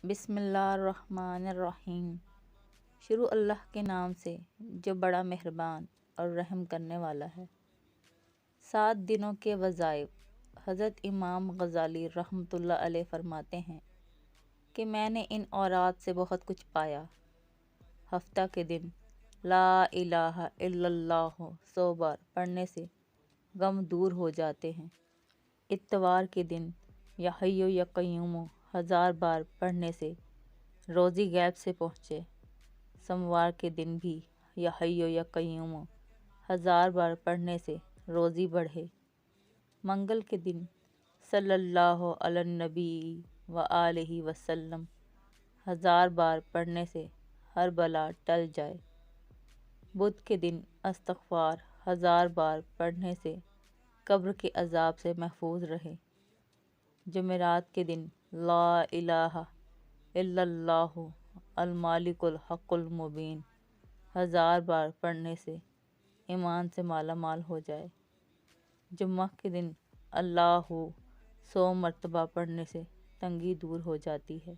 بسم اللہ الرحمن الرحیم۔ شروع اللہ کے نام سے جو بڑا مہربان اور رحم کرنے والا ہے۔ 7 دنوں کے وظائف۔ حضرت امام غزالی رحمۃ اللہ علیہ فرماتے ہیں کہ میں نے ان اوراد سے بہت کچھ پایا۔ ہفتہ کے دن لا الہ الا اللہ 100 بار پڑھنے سے غم دور ہو جاتے ہیں۔ اتوار کے دن یا حی یا قیوم 1000 بار پڑھنے سے روزی غیب سے پہنچے۔ سوموار کے دن بھی یا حی یا قیوم 1000 بار پڑھنے سے روزی بڑھے۔ منگل کے دن صلی اللہ علی النبی وآلہ وسلم 1000 بار پڑھنے سے ہر بلا ٹل جائے۔ بدھ کے دن استغفار 1000 بار پڑھنے سے قبر کے عذاب سے محفوظ رہے۔ جمعرات کے دن لا الہ الا اللہ المالک الحق المبین 1000 بار پڑھنے سے ایمان سے مالا مال ہو جائے۔ جمعہ کے دن اللہ 100 مرتبہ پڑھنے سے تنگی دور ہو جاتی ہے۔